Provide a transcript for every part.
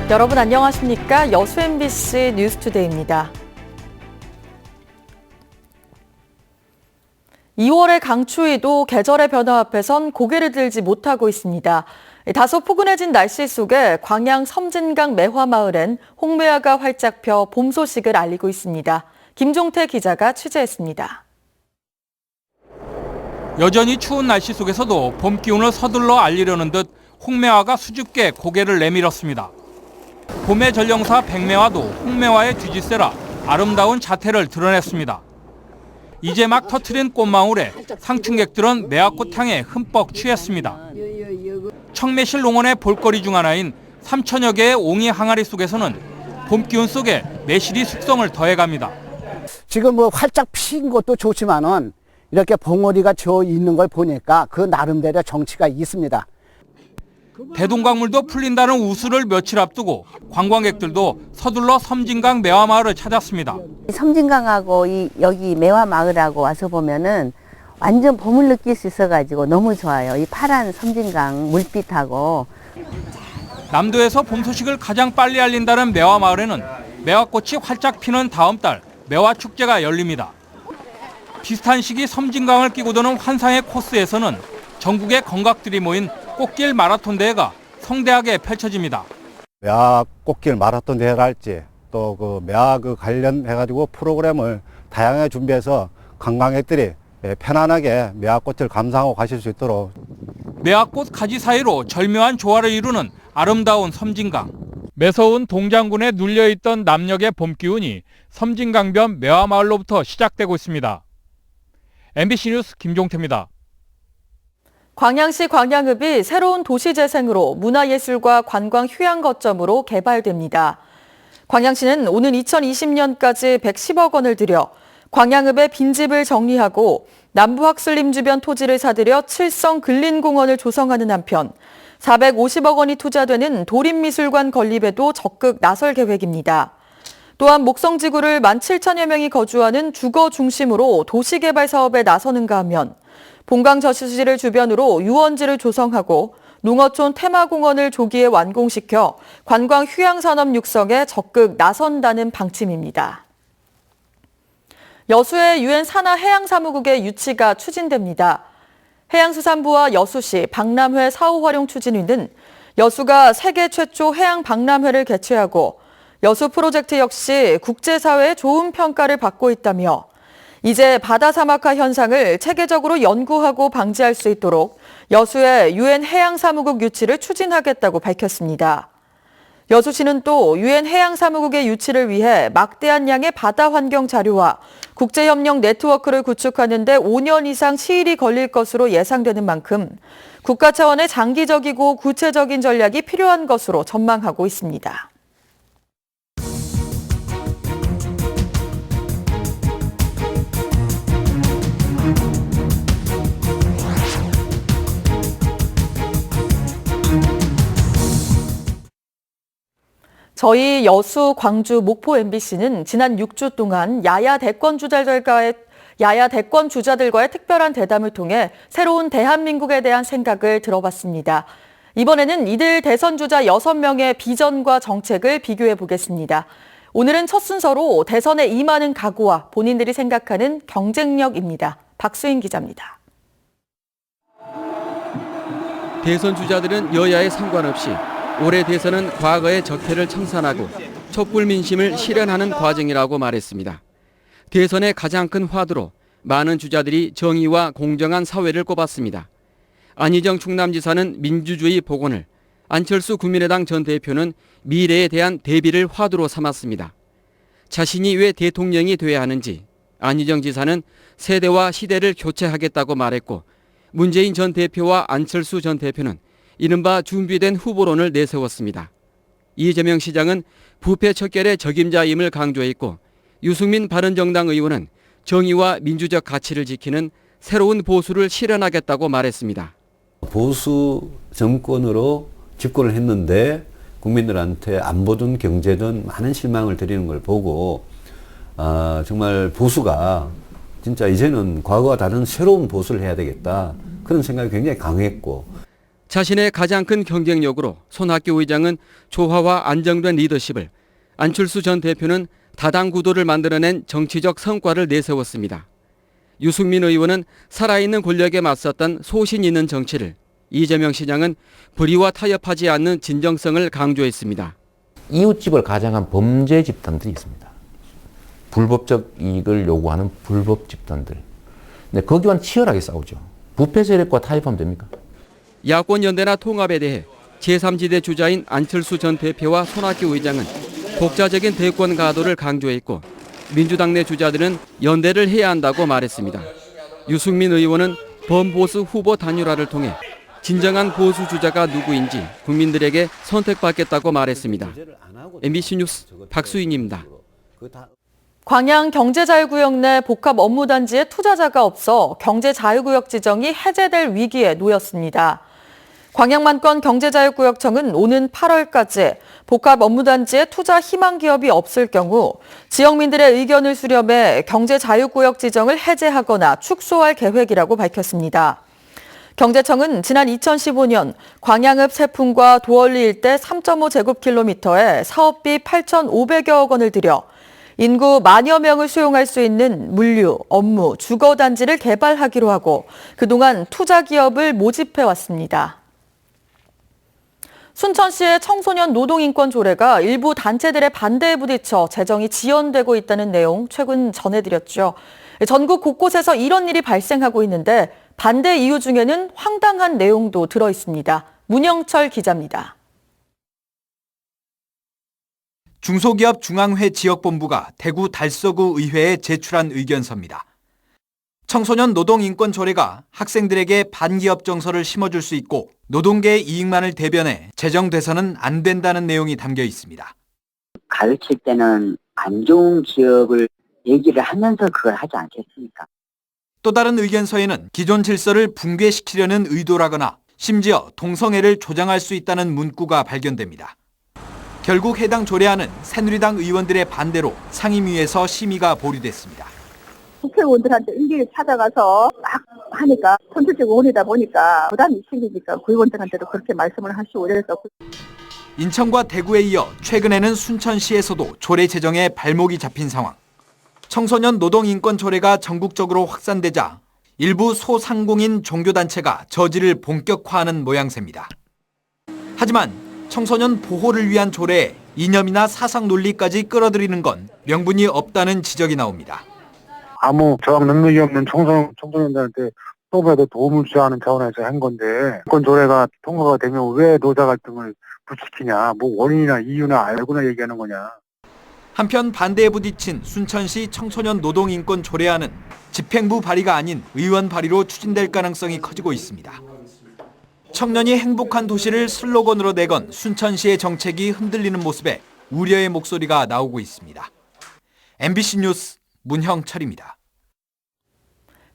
여러분 안녕하십니까? 여수 MBC 뉴스투데이입니다. 2월의 강추위도 계절의 변화 앞에선 고개를 들지 못하고 있습니다. 다소 포근해진 날씨 속에 광양 섬진강 매화마을엔 홍매화가 활짝 펴 봄 소식을 알리고 있습니다. 김종태 기자가 취재했습니다. 여전히 추운 날씨 속에서도 봄 기운을 서둘러 알리려는 듯 홍매화가 수줍게 고개를 내밀었습니다. 봄의 전령사 백매화도 홍매화의 뒤집세라 아름다운 자태를 드러냈습니다. 이제 막 터트린 꽃망울에 상춘객들은 매화꽃 향에 흠뻑 취했습니다. 청매실 농원의 볼거리 중 하나인 3천여 개의 옹이 항아리 속에서는 봄 기운 속에 매실이 숙성을 더해갑니다. 지금 활짝 핀 것도 좋지만은 이렇게 봉오리가 져 있는 걸 보니까 그 나름대로 정치가 있습니다. 대동강물도 풀린다는 우수를 며칠 앞두고 관광객들도 서둘러 섬진강 매화마을을 찾았습니다. 섬진강하고 여기 매화마을하고 와서 보면은 완전 봄을 느낄 수 있어가지고 너무 좋아요. 이 파란 섬진강 물빛하고. 남도에서 봄 소식을 가장 빨리 알린다는 매화마을에는 매화꽃이 활짝 피는 다음 달 매화축제가 열립니다. 비슷한 시기 섬진강을 끼고 도는 환상의 코스에서는 전국의 건각들이 모인 꽃길 마라톤 대회가 성대하게 펼쳐집니다. 매화 꽃길 마라톤 대회랄지 또 그 매화 관련해가지고 프로그램을 다양하게 준비해서 관광객들이 편안하게 매화꽃을 감상하고 가실 수 있도록. 매화꽃 가지 사이로 절묘한 조화를 이루는 아름다운 섬진강. 매서운 동장군에 눌려있던 남녘의 봄 기운이 섬진강변 매화마을로부터 시작되고 있습니다. MBC 뉴스 김종태입니다. 광양시 광양읍이 새로운 도시재생으로 문화예술과 관광 휴양 거점으로 개발됩니다. 광양시는 오는 2020년까지 110억 원을 들여 광양읍의 빈집을 정리하고 남부학술림 주변 토지를 사들여 칠성 근린공원을 조성하는 한편 450억 원이 투자되는 도립미술관 건립에도 적극 나설 계획입니다. 또한 목성지구를 17,000여 명이 거주하는 주거 중심으로 도시개발 사업에 나서는가 하면 본강저수지를 주변으로 유원지를 조성하고 농어촌 테마공원을 조기에 완공시켜 관광 휴양산업 육성에 적극 나선다는 방침입니다. 여수의 유엔 산하 해양사무국의 유치가 추진됩니다. 해양수산부와 여수시 박람회 사후 활용 추진위는 여수가 세계 최초 해양 박람회를 개최하고 여수 프로젝트 역시 국제사회의 좋은 평가를 받고 있다며 이제 바다 사막화 현상을 체계적으로 연구하고 방지할 수 있도록 여수의 유엔 해양사무국 유치를 추진하겠다고 밝혔습니다. 여수시는 또 유엔 해양사무국의 유치를 위해 막대한 양의 바다 환경 자료와 국제협력 네트워크를 구축하는 데 5년 이상 시일이 걸릴 것으로 예상되는 만큼 국가 차원의 장기적이고 구체적인 전략이 필요한 것으로 전망하고 있습니다. 저희 여수, 광주, 목포 MBC는 지난 6주 동안 야야 대권 주자들과의 특별한 대담을 통해 새로운 대한민국에 대한 생각을 들어봤습니다. 이번에는 이들 대선 주자 6명의 비전과 정책을 비교해 보겠습니다. 오늘은 첫 순서로 대선에 임하는 각오와 본인들이 생각하는 경쟁력입니다. 박수인 기자입니다. 대선 주자들은 여야에 상관없이 올해 대선은 과거의 적폐를 청산하고 촛불 민심을 실현하는 과정이라고 말했습니다. 대선의 가장 큰 화두로 많은 주자들이 정의와 공정한 사회를 꼽았습니다. 안희정 충남지사는 민주주의 복원을, 안철수 국민의당 전 대표는 미래에 대한 대비를 화두로 삼았습니다. 자신이 왜 대통령이 돼야 하는지 안희정 지사는 세대와 시대를 교체하겠다고 말했고 문재인 전 대표와 안철수 전 대표는 이른바 준비된 후보론을 내세웠습니다. 이재명 시장은 부패 척결의 적임자임을 강조했고 유승민 바른정당 의원은 정의와 민주적 가치를 지키는 새로운 보수를 실현하겠다고 말했습니다. 보수 정권으로 집권을 했는데 국민들한테 안보든 경제든 많은 실망을 드리는 걸 보고 정말 보수가 진짜 이제는 과거와 다른 새로운 보수를 해야 되겠다. 그런 생각이 굉장히 강했고 자신의 가장 큰 경쟁력으로 손학규 의장은 조화와 안정된 리더십을, 안철수 전 대표는 다당 구도를 만들어낸 정치적 성과를 내세웠습니다. 유승민 의원은 살아있는 권력에 맞섰던 소신 있는 정치를, 이재명 시장은 불의와 타협하지 않는 진정성을 강조했습니다. 이웃집을 가장한 범죄 집단들이 있습니다. 불법적 이익을 요구하는 불법 집단들. 근데 거기와는 치열하게 싸우죠. 부패 세력과 타협하면 됩니까? 야권 연대나 통합에 대해 제3지대 주자인 안철수 전 대표와 손학규 의장은 독자적인 대권 가도를 강조했고, 민주당 내 주자들은 연대를 해야 한다고 말했습니다. 유승민 의원은 범보수 후보 단일화를 통해 진정한 보수 주자가 누구인지 국민들에게 선택받겠다고 말했습니다. MBC 뉴스 박수인입니다. 광양 경제자유구역 내 복합 업무단지에 투자자가 없어 경제자유구역 지정이 해제될 위기에 놓였습니다. 광양만권 경제자유구역청은 오는 8월까지 복합 업무단지에 투자 희망 기업이 없을 경우 지역민들의 의견을 수렴해 경제자유구역 지정을 해제하거나 축소할 계획이라고 밝혔습니다. 경제청은 지난 2015년 광양읍 세풍과 도월리 일대 3.5제곱킬로미터에 사업비 8,500여억 원을 들여 인구 만여 명을 수용할 수 있는 물류, 업무, 주거단지를 개발하기로 하고 그동안 투자 기업을 모집해왔습니다. 순천시의 청소년 노동인권 조례가 일부 단체들의 반대에 부딪혀 제정이 지연되고 있다는 내용 최근 전해드렸죠. 전국 곳곳에서 이런 일이 발생하고 있는데 반대 이유 중에는 황당한 내용도 들어있습니다. 문영철 기자입니다. 중소기업 중앙회 지역본부가 대구 달서구 의회에 제출한 의견서입니다. 청소년 노동인권 조례가 학생들에게 반기업 정서를 심어줄 수 있고 노동계의 이익만을 대변해 제정돼서는 안 된다는 내용이 담겨 있습니다. 가르칠 때는 안 좋은 기업을 얘기를 하면서 그걸 하지 않겠습니까? 또 다른 의견서에는 기존 질서를 붕괴시키려는 의도라거나 심지어 동성애를 조장할 수 있다는 문구가 발견됩니다. 결국 해당 조례안은 새누리당 의원들의 반대로 상임위에서 심의가 보류됐습니다. 국회의원들한테 일일이 찾아가서 막 하니까 선출직 의원이다 보니까 부담이 생기니까 구의원들한테도 그렇게 말씀을 하시고 그래서. 인천과 대구에 이어 최근에는 순천시에서도 조례 제정에 발목이 잡힌 상황. 청소년 노동인권 조례가 전국적으로 확산되자 일부 소상공인 종교단체가 저지를 본격화하는 모양새입니다. 하지만 청소년 보호를 위한 조례에 이념이나 사상 논리까지 끌어들이는 건 명분이 없다는 지적이 나옵니다. 아무 저항 능력이 없는 청소년들한테 수업에도 도움을 주자 하는 차원에서 한 건데 인권 조례가 통과가 되면 왜 노자 갈등을 부추기냐, 뭐 원인이나 이유나 알고나 얘기하는 거냐. 한편 반대에 부딪힌 순천시 청소년 노동인권 조례안은 집행부 발의가 아닌 의원 발의로 추진될 가능성이 커지고 있습니다. 청년이 행복한 도시를 슬로건으로 내건 순천시의 정책이 흔들리는 모습에 우려의 목소리가 나오고 있습니다. MBC 뉴스 문형철입니다.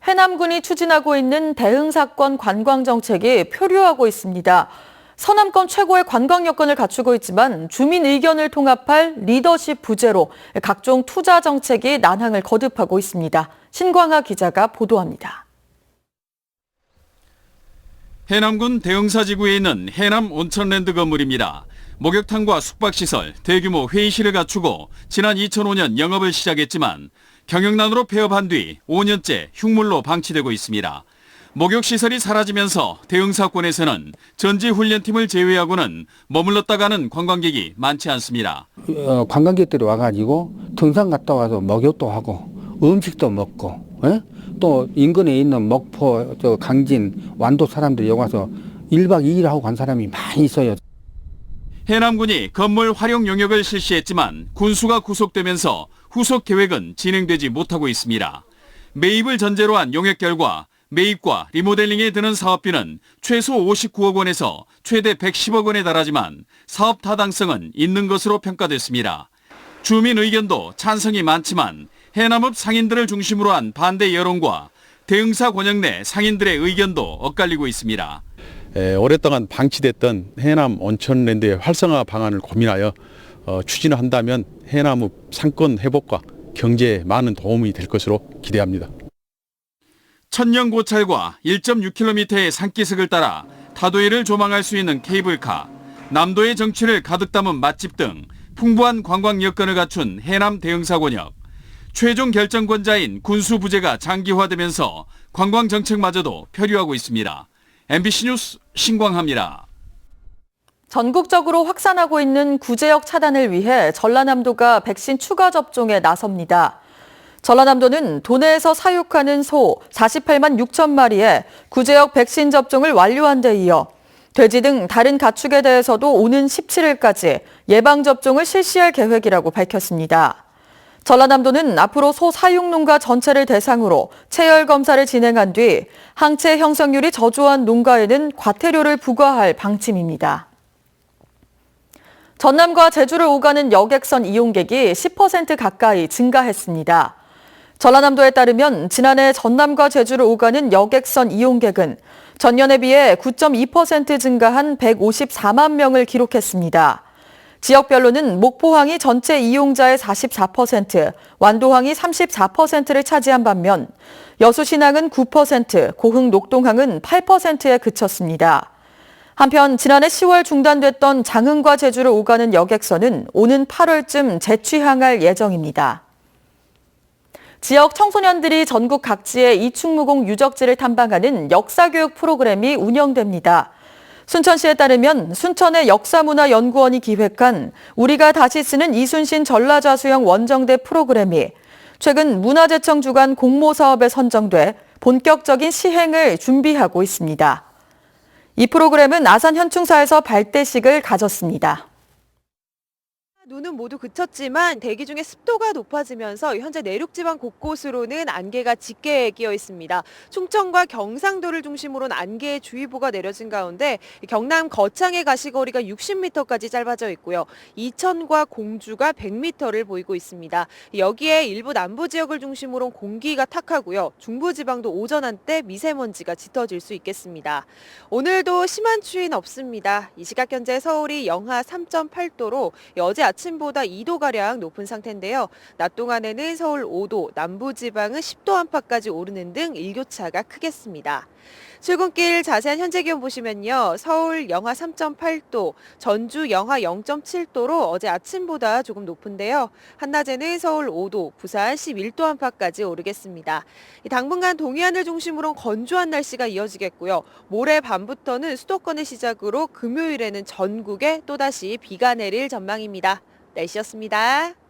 해남군이 추진하고 있는 대응사건 관광정책이 표류하고 있습니다. 서남권 최고의 관광 여건을 갖추고 있지만 주민 의견을 통합할 리더십 부재로 각종 투자 정책이 난항을 거듭하고 있습니다. 신광하 기자가 보도합니다. 해남군 대흥사지구에 있는 해남 온천랜드 건물입니다. 목욕탕과 숙박시설, 대규모 회의실을 갖추고 지난 2005년 영업을 시작했지만 경영난으로 폐업한 뒤 5년째 흉물로 방치되고 있습니다. 목욕시설이 사라지면서 대흥사권에서는 전지훈련팀을 제외하고는 머물렀다 가는 관광객이 많지 않습니다. 관광객들이 와가지고 등산 갔다 와서 목욕도 하고 음식도 먹고 또 인근에 있는 목포, 강진, 완도 사람들이 여기 와서 1박 2일 하고 간 사람이 많이 있어요. 해남군이 건물 활용 용역을 실시했지만 군수가 구속되면서 후속 계획은 진행되지 못하고 있습니다. 매입을 전제로 한 용역 결과 매입과 리모델링에 드는 사업비는 최소 59억 원에서 최대 110억 원에 달하지만 사업 타당성은 있는 것으로 평가됐습니다. 주민 의견도 찬성이 많지만 해남읍 상인들을 중심으로 한 반대 여론과 대흥사 권역 내 상인들의 의견도 엇갈리고 있습니다. 오랫동안 방치됐던 해남 온천랜드의 활성화 방안을 고민하여 추진을 한다면 해남읍 상권 회복과 경제에 많은 도움이 될 것으로 기대합니다. 천년고찰과 1.6km의 산기슭을 따라 타도해를 조망할 수 있는 케이블카, 남도의 정취를 가득 담은 맛집 등 풍부한 관광 여건을 갖춘 해남 대흥사권역. 최종 결정권자인 군수 부재가 장기화되면서 관광 정책마저도 표류하고 있습니다. MBC 뉴스 신광하입니다. 전국적으로 확산하고 있는 구제역 차단을 위해 전라남도가 백신 추가 접종에 나섭니다. 전라남도는 도내에서 사육하는 소 48만 6천 마리에 구제역 백신 접종을 완료한 데 이어 돼지 등 다른 가축에 대해서도 오는 17일까지 예방접종을 실시할 계획이라고 밝혔습니다. 전라남도는 앞으로 소 사육농가 전체를 대상으로 체열 검사를 진행한 뒤 항체 형성률이 저조한 농가에는 과태료를 부과할 방침입니다. 전남과 제주를 오가는 여객선 이용객이 10% 가까이 증가했습니다. 전라남도에 따르면 지난해 전남과 제주를 오가는 여객선 이용객은 전년에 비해 9.2% 증가한 154만 명을 기록했습니다. 지역별로는 목포항이 전체 이용자의 44%, 완도항이 34%를 차지한 반면 여수신항은 9%, 고흥 녹동항은 8%에 그쳤습니다. 한편 지난해 10월 중단됐던 장흥과 제주를 오가는 여객선은 오는 8월쯤 재취항할 예정입니다. 지역 청소년들이 전국 각지의 이충무공 유적지를 탐방하는 역사교육 프로그램이 운영됩니다. 순천시에 따르면 순천의 역사문화연구원이 기획한 우리가 다시 쓰는 이순신 전라자수형 원정대 프로그램이 최근 문화재청 주관 공모사업에 선정돼 본격적인 시행을 준비하고 있습니다. 이 프로그램은 아산 현충사에서 발대식을 가졌습니다. 눈은 모두 그쳤지만 대기 중에 습도가 높아지면서 현재 내륙지방 곳곳으로는 안개가 짙게 끼어 있습니다. 충청과 경상도를 중심으로는 안개주의보가 내려진 가운데 경남 거창의 가시거리가 60m까지 짧아져 있고요. 이천과 공주가 100m를 보이고 있습니다. 여기에 일부 남부 지역을 중심으로 공기가 탁하고요. 중부지방도 오전 한때 미세먼지가 짙어질 수 있겠습니다. 오늘도 심한 추위는 없습니다. 이 시각 현재 서울이 영하 3.8도로 어제 아침보다 2도가량 높은 상태인데요. 낮 동안에는 서울 5도, 남부지방은 10도 안팎까지 오르는 등 일교차가 크겠습니다. 출근길 자세한 현재 기온 보시면요. 서울 영하 3.8도, 전주 영하 0.7도로 어제 아침보다 조금 높은데요. 한낮에는 서울 5도, 부산 11도 안팎까지 오르겠습니다. 당분간 동해안을 중심으로 건조한 날씨가 이어지겠고요. 모레 밤부터는 수도권을 시작으로 금요일에는 전국에 또다시 비가 내릴 전망입니다. 날씨였습니다.